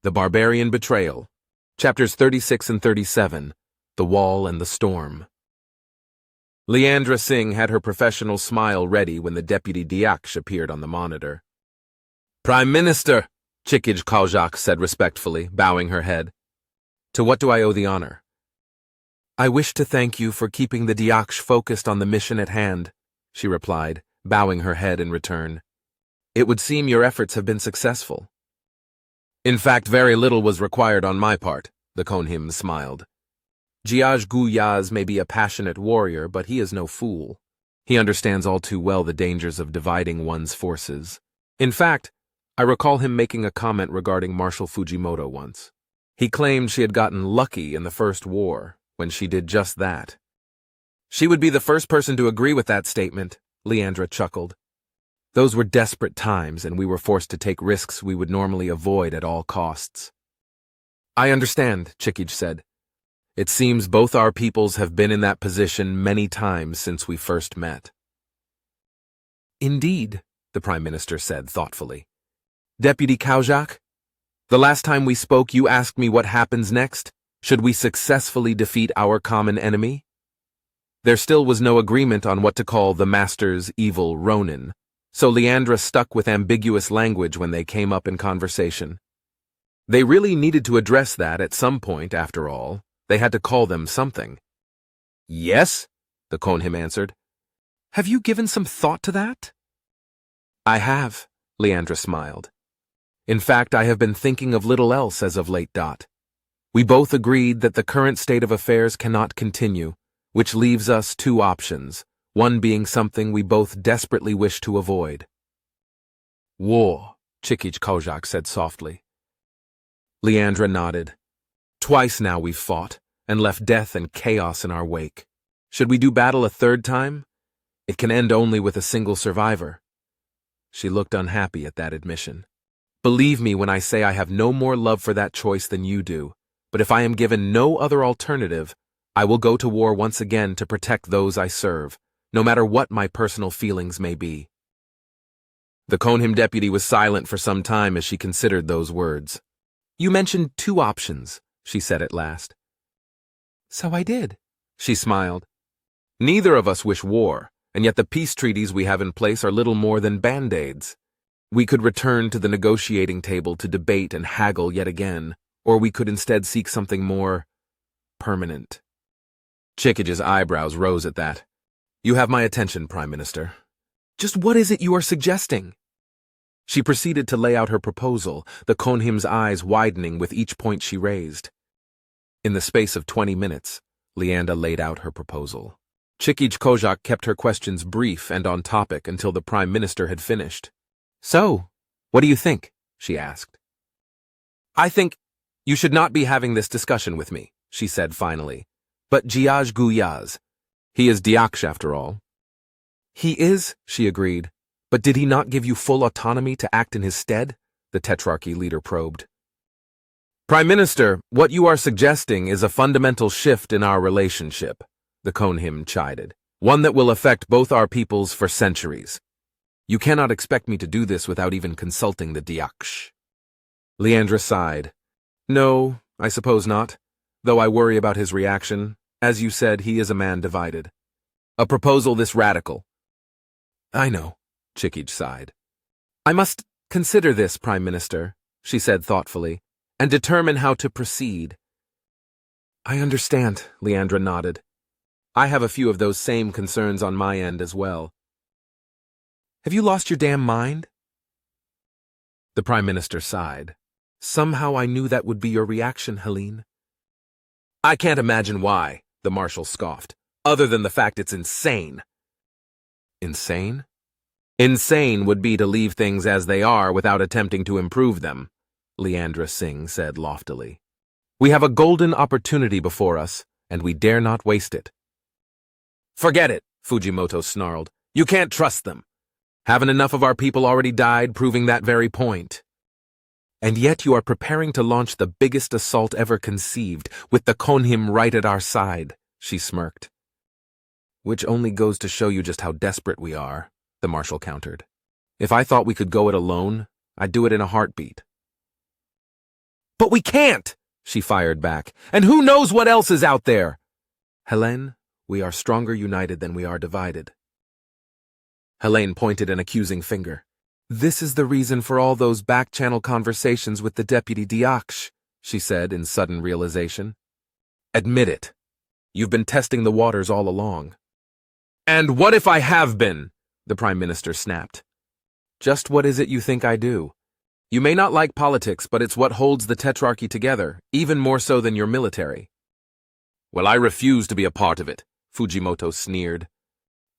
The Barbarian Betrayal, Chapters 36 and 37, The Wall and the Storm. Leandra Singh had her professional smile ready when the deputy Diaksh appeared on the monitor. "Prime Minister," Chikij Kaujak said respectfully, bowing her head. "To what do I owe the honor?" "I wish to thank you for keeping the Diaksh focused on the mission at hand," she replied, bowing her head in return. "It would seem your efforts have been successful." "In fact, very little was required on my part," the Konhim smiled. "Jiaj Guyaz may be a passionate warrior, but he is no fool. He understands all too well the dangers of dividing one's forces. In fact, I recall him making a comment regarding Marshal Fujimoto once. He claimed she had gotten lucky in the First War, when she did just that." "She would be the first person to agree with that statement," Leandra chuckled. "Those were desperate times, and we were forced to take risks we would normally avoid at all costs." "I understand," Chikij said. "It seems both our peoples have been in that position many times since we first met." "Indeed," the Prime Minister said thoughtfully. "Deputy Kaujak, the last time we spoke you asked me what happens next, should we successfully defeat our common enemy. There still was no agreement on what to call the Master's evil Ronin, so Leandra stuck with ambiguous language when they came up in conversation. They really needed to address that at some point, after all. They had to call them something." "Yes," the Konhim answered. "Have you given some thought to that?" "I have," Leandra smiled. "In fact, I have been thinking of little else as of late. We both agreed that the current state of affairs cannot continue, which leaves us two options, one being something we both desperately wish to avoid." "War," Chikij Kaujak said softly. Leandra nodded. "Twice now we've fought, and left death and chaos in our wake. Should we do battle a third time? It can end only with a single survivor." She looked unhappy at that admission. "Believe me when I say I have no more love for that choice than you do, but if I am given no other alternative, I will go to war once again to protect those I serve, no matter what my personal feelings may be." The Konhim deputy was silent for some time as she considered those words. "You mentioned two options," she said at last. "So I did," she smiled. "Neither of us wish war, and yet the peace treaties we have in place are little more than band-aids. We could return to the negotiating table to debate and haggle yet again, or we could instead seek something more permanent." Chikij's eyebrows rose at that. "You have my attention, Prime Minister. Just what is it you are suggesting?" She proceeded to lay out her proposal, the Konhim's eyes widening with each point she raised. In the space of 20 minutes, Leandra laid out her proposal. Chikij Kaujak kept her questions brief and on topic until the Prime Minister had finished. "So, what do you think?" she asked. "I think you should not be having this discussion with me," she said finally. "But Jiaj Guyaz. He is Diaksh after all." "He is," she agreed. "But did he not give you full autonomy to act in his stead?" the Tetrarchy leader probed. "Prime Minister, what you are suggesting is a fundamental shift in our relationship," the Konhim chided. "One that will affect both our peoples for centuries. You cannot expect me to do this without even consulting the Diaksh." Leandra sighed. "No, I suppose not, though I worry about his reaction. As you said, he is a man divided. A proposal this radical." "I know," Chikij sighed. "I must consider this, Prime Minister," she said thoughtfully, "and determine how to proceed." "I understand," Leandra nodded. "I have a few of those same concerns on my end as well." "Have you lost your damn mind?" The Prime Minister sighed. "Somehow I knew that would be your reaction, Helene." "I can't imagine why," the Marshal scoffed, "other than the fact it's insane." "Insane?" "Insane would be to leave things as they are without attempting to improve them," Leandra Singh said loftily. "We have a golden opportunity before us, and we dare not waste it." "Forget it," Fujimoto snarled. "You can't trust them. Haven't enough of our people already died, proving that very point?" "And yet you are preparing to launch the biggest assault ever conceived, with the Konhim right at our side," she smirked. "Which only goes to show you just how desperate we are," the Marshal countered. "If I thought we could go it alone, I'd do it in a heartbeat." But we can't, she fired back. And who knows what else is out there? Helene, we are stronger united than we are divided. Helene pointed an accusing finger. This is the reason for all those back-channel conversations with the Deputy Diaksh, she said in sudden realization. Admit it. You've been testing the waters all along. And what if I have been? The Prime Minister snapped. Just what is it you think I do? You may not like politics, but it's what holds the Tetrarchy together, even more so than your military. Well, I refuse to be a part of it, Fujimoto sneered.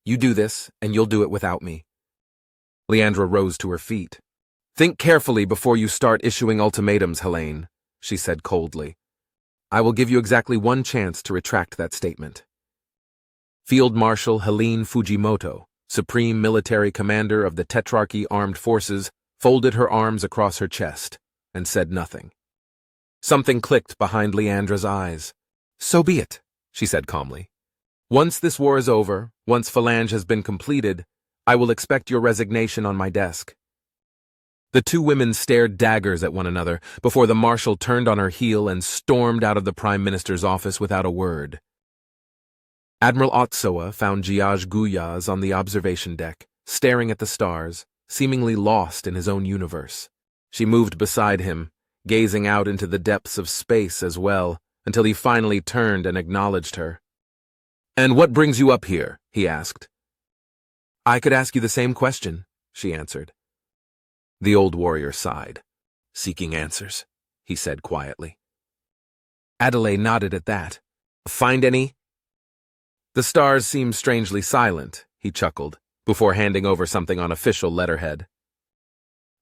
You do this, and you'll do it without me. Leandra rose to her feet. Think carefully before you start issuing ultimatums, Helene, she said coldly. I will give you exactly one chance to retract that statement. Field Marshal Helene Fujimoto, Supreme Military Commander of the Tetrarchy Armed Forces, folded her arms across her chest and said nothing. Something clicked behind Leandra's eyes. So be it, she said calmly. Once this war is over, once Phalange has been completed, I will expect your resignation on my desk. The two women stared daggers at one another before the marshal turned on her heel and stormed out of the Prime Minister's office without a word. Admiral Otsoa found Giaj Guyaz on the observation deck, staring at the stars, seemingly lost in his own universe. She moved beside him, gazing out into the depths of space as well, until he finally turned and acknowledged her. And what brings you up here? He asked. I could ask you the same question, she answered. The old warrior sighed. Seeking answers, he said quietly. Adelaide nodded at that. Find any? The stars seemed strangely silent, he chuckled, before handing over something on official letterhead.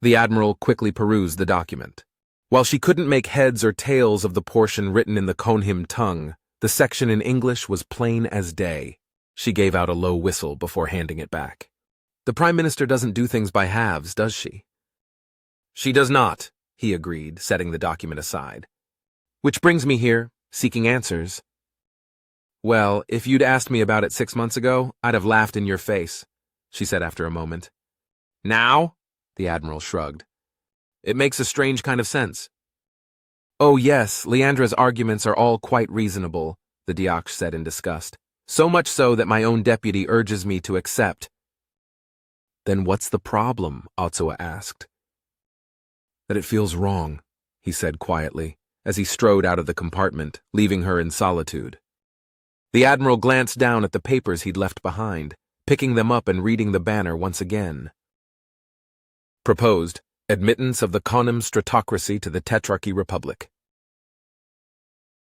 The Admiral quickly perused the document. While she couldn't make heads or tails of the portion written in the Konhim tongue, the section in English was plain as day. She gave out a low whistle before handing it back. The Prime Minister doesn't do things by halves, does she? She does not, he agreed, setting the document aside. Which brings me here, seeking answers. Well, if you'd asked me about it 6 months ago, I'd have laughed in your face, she said after a moment. Now? The Admiral shrugged. It makes a strange kind of sense. Oh yes, Leandra's arguments are all quite reasonable, the Diaksh said in disgust. So much so that my own deputy urges me to accept. Then what's the problem? Otsoa asked. That it feels wrong, he said quietly, as he strode out of the compartment, leaving her in solitude. The Admiral glanced down at the papers he'd left behind, picking them up and reading the banner once again. Proposed, admittance of the Konhim Stratocracy to the Tetrarchy Republic.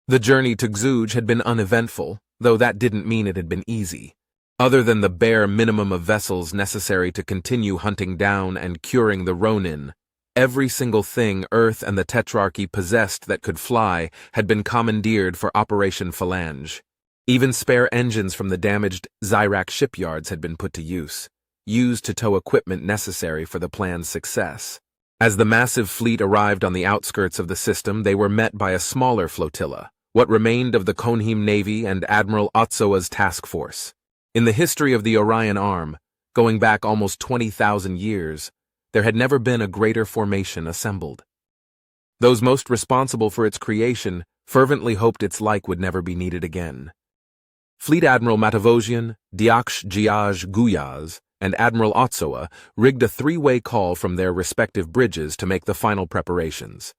The journey to Xuj had been uneventful, though that didn't mean it had been easy. Other than the bare minimum of vessels necessary to continue hunting down and curing the Ronin, every single thing Earth and the Tetrarchy possessed that could fly had been commandeered for Operation Phalange. Even spare engines from the damaged Zyrak shipyards had been put to use, used to tow equipment necessary for the plan's success. As the massive fleet arrived on the outskirts of the system, they were met by a smaller flotilla, what remained of the Konhim Navy and Admiral Otsoa's task force. In the history of the Orion Arm, going back almost 20,000 years, there had never been a greater formation assembled. Those most responsible for its creation fervently hoped its like would never be needed again. Fleet Admiral Matavosian, Diaksh Giaj Guyaz, and Admiral Otsoa rigged a three-way call from their respective bridges to make the final preparations.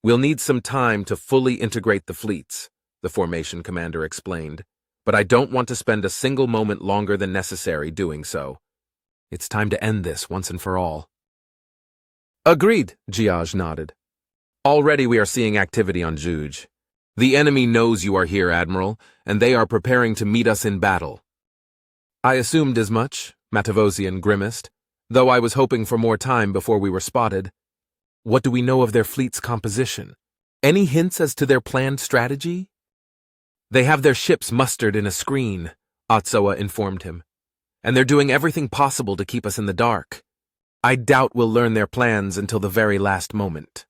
We'll need some time to fully integrate the fleets, the formation commander explained, but I don't want to spend a single moment longer than necessary doing so. It's time to end this once and for all. Agreed, Giaj nodded. Already we are seeing activity on Xuj. The enemy knows you are here, Admiral, and they are preparing to meet us in battle. I assumed as much, Matavosian grimaced, though I was hoping for more time before we were spotted. What do we know of their fleet's composition? Any hints as to their planned strategy? They have their ships mustered in a screen, Otsoa informed him, and they're doing everything possible to keep us in the dark. I doubt we'll learn their plans until the very last moment.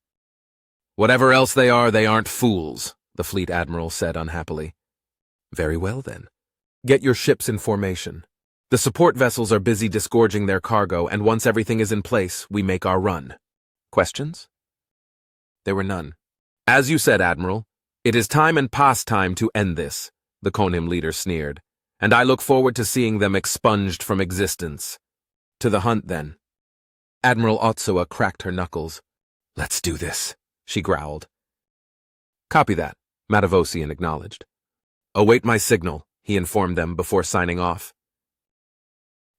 Whatever else they aren't fools, the fleet admiral said unhappily. Very well then. Get your ships in formation. The support vessels are busy disgorging their cargo, and once everything is in place, we make our run. Questions? There were none. As you said, Admiral, it is time and past time to end this, the Konim leader sneered, and I look forward to seeing them expunged from existence. To the hunt, then. Admiral Otsuwa cracked her knuckles. Let's do this, she growled. Copy that, Matavosian acknowledged. Await my signal, he informed them before signing off.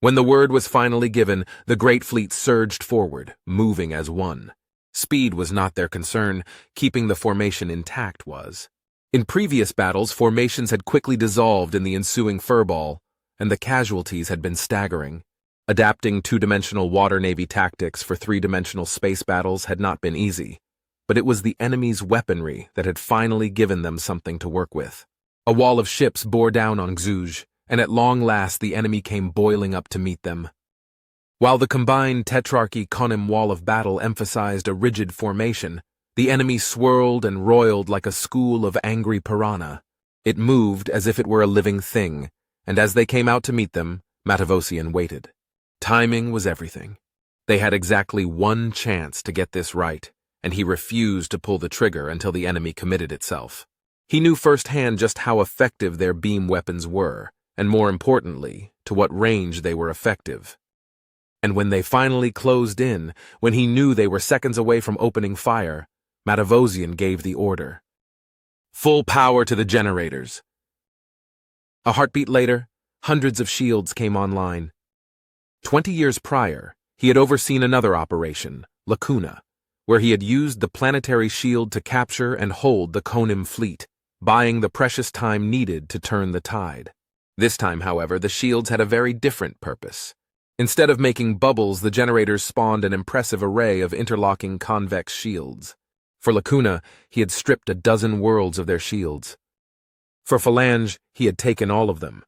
When the word was finally given, the great fleet surged forward, moving as one. Speed was not their concern, keeping the formation intact was. In previous battles, formations had quickly dissolved in the ensuing furball, and the casualties had been staggering. Adapting two-dimensional water navy tactics for three-dimensional space battles had not been easy, but it was the enemy's weaponry that had finally given them something to work with. A wall of ships bore down on Xuj, and at long last the enemy came boiling up to meet them. While the combined Tetrarchy Konim wall of battle emphasized a rigid formation, the enemy swirled and roiled like a school of angry piranha. It moved as if it were a living thing, and as they came out to meet them, Matavosian waited. Timing was everything. They had exactly one chance to get this right, and he refused to pull the trigger until the enemy committed itself. He knew firsthand just how effective their beam weapons were, and more importantly, to what range they were effective. And when they finally closed in, when he knew they were seconds away from opening fire, Matavosian gave the order. Full power to the generators. A heartbeat later, hundreds of shields came online. 20 years prior, he had overseen another operation, Lacuna, where he had used the planetary shield to capture and hold the Konim fleet, buying the precious time needed to turn the tide. This time, however, the shields had a very different purpose. Instead of making bubbles, the generators spawned an impressive array of interlocking convex shields. For Lacuna, he had stripped a dozen worlds of their shields. For Phalange, he had taken all of them.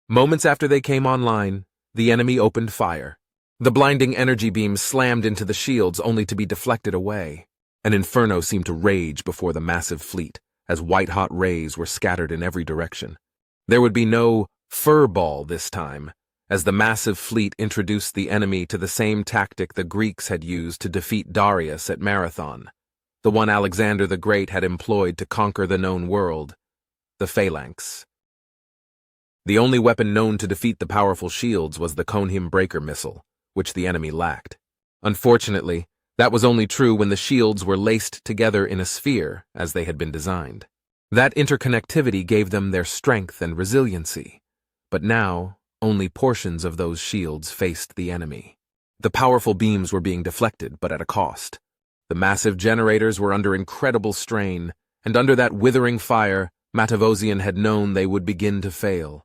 Moments after they came online, the enemy opened fire. The blinding energy beams slammed into the shields only to be deflected away. An inferno seemed to rage before the massive fleet, as white-hot rays were scattered in every direction. There would be no furball this time, as the massive fleet introduced the enemy to the same tactic the Greeks had used to defeat Darius at Marathon, the one Alexander the Great had employed to conquer the known world, the phalanx. The only weapon known to defeat the powerful shields was the Konim breaker missile, which the enemy lacked. Unfortunately, that was only true when the shields were laced together in a sphere as they had been designed. That interconnectivity gave them their strength and resiliency, but now only portions of those shields faced the enemy. The powerful beams were being deflected, but at a cost. The massive generators were under incredible strain, and under that withering fire, Matavosian had known they would begin to fail.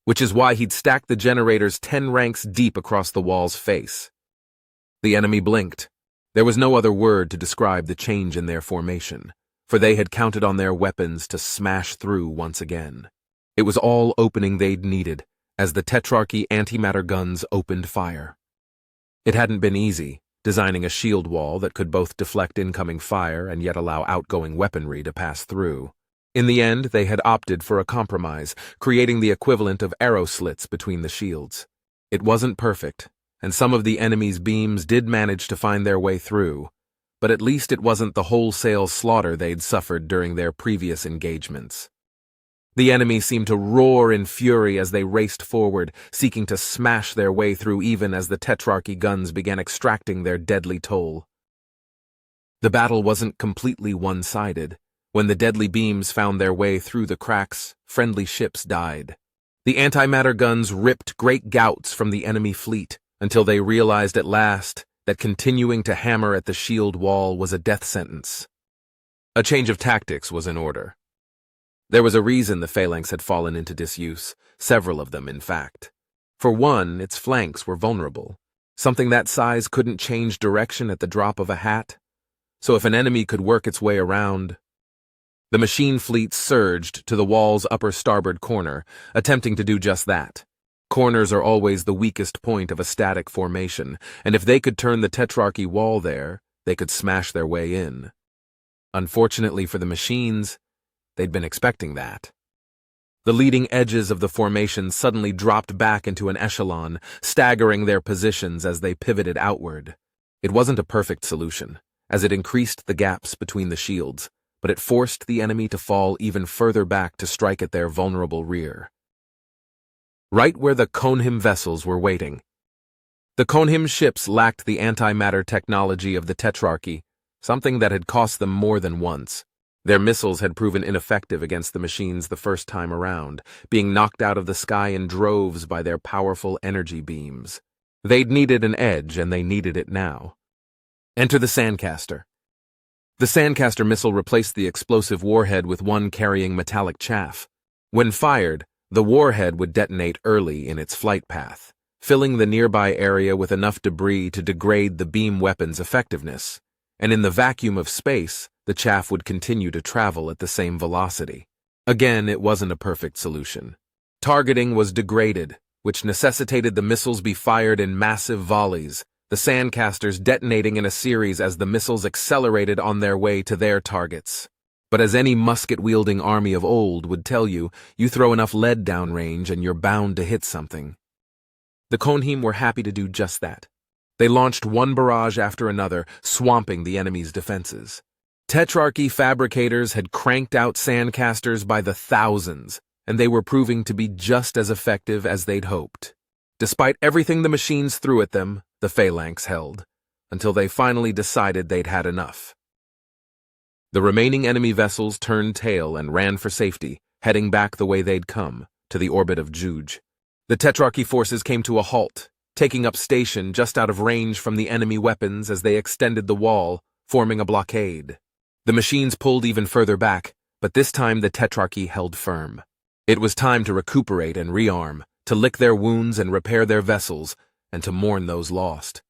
Which is why he'd stacked the generators 10 ranks deep across the wall's face. The enemy blinked. There was no other word to describe the change in their formation, for they had counted on their weapons to smash through once again. It was all opening they'd needed, as the Tetrarchy antimatter guns opened fire. It hadn't been easy, designing a shield wall that could both deflect incoming fire and yet allow outgoing weaponry to pass through. In the end, they had opted for a compromise, creating the equivalent of arrow slits between the shields. It wasn't perfect, and some of the enemy's beams did manage to find their way through, but at least it wasn't the wholesale slaughter they'd suffered during their previous engagements. The enemy seemed to roar in fury as they raced forward, seeking to smash their way through even as the Tetrarchy guns began extracting their deadly toll. The battle wasn't completely one-sided. When the deadly beams found their way through the cracks, friendly ships died. The antimatter guns ripped great gouts from the enemy fleet until they realized at last that continuing to hammer at the shield wall was a death sentence. A change of tactics was in order. There was a reason the phalanx had fallen into disuse, several of them, in fact. For one, its flanks were vulnerable. Something that size couldn't change direction at the drop of a hat. So if an enemy could work its way around... The machine fleet surged to the wall's upper starboard corner, attempting to do just that. Corners are always the weakest point of a static formation, and if they could turn the Tetrarchy wall there, they could smash their way in. Unfortunately for the machines, they'd been expecting that. The leading edges of the formation suddenly dropped back into an echelon, staggering their positions as they pivoted outward. It wasn't a perfect solution, as it increased the gaps between the shields, but it forced the enemy to fall even further back to strike at their vulnerable rear. Right where the Konhim vessels were waiting. The Konhim ships lacked the antimatter technology of the Tetrarchy, something that had cost them more than once. Their missiles had proven ineffective against the machines the first time around, being knocked out of the sky in droves by their powerful energy beams. They'd needed an edge, and they needed it now. Enter the Sandcaster. The Sandcaster missile replaced the explosive warhead with one carrying metallic chaff. When fired, the warhead would detonate early in its flight path, filling the nearby area with enough debris to degrade the beam weapon's effectiveness, and in the vacuum of space, the chaff would continue to travel at the same velocity. Again, it wasn't a perfect solution. Targeting was degraded, which necessitated the missiles be fired in massive volleys, the Sandcasters detonating in a series as the missiles accelerated on their way to their targets. But as any musket-wielding army of old would tell you, you throw enough lead downrange and you're bound to hit something. The Konhim were happy to do just that. They launched one barrage after another, swamping the enemy's defenses. Tetrarchy fabricators had cranked out Sandcasters by the thousands, and they were proving to be just as effective as they'd hoped. Despite everything the machines threw at them, the Phalanx held, until they finally decided they'd had enough. The remaining enemy vessels turned tail and ran for safety, heading back the way they'd come, to the orbit of Juge. The Tetrarchy forces came to a halt, taking up station just out of range from the enemy weapons as they extended the wall, forming a blockade. The machines pulled even further back, but this time the Tetrarchy held firm. It was time to recuperate and rearm, to lick their wounds and repair their vessels, and to mourn those lost.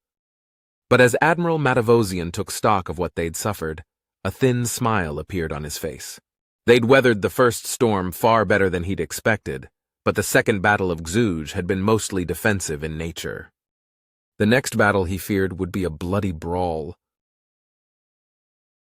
But as Admiral Matavosian took stock of what they'd suffered, a thin smile appeared on his face. They'd weathered the first storm far better than he'd expected, but the second battle of Xuj had been mostly defensive in nature. The next battle, he feared, would be a bloody brawl,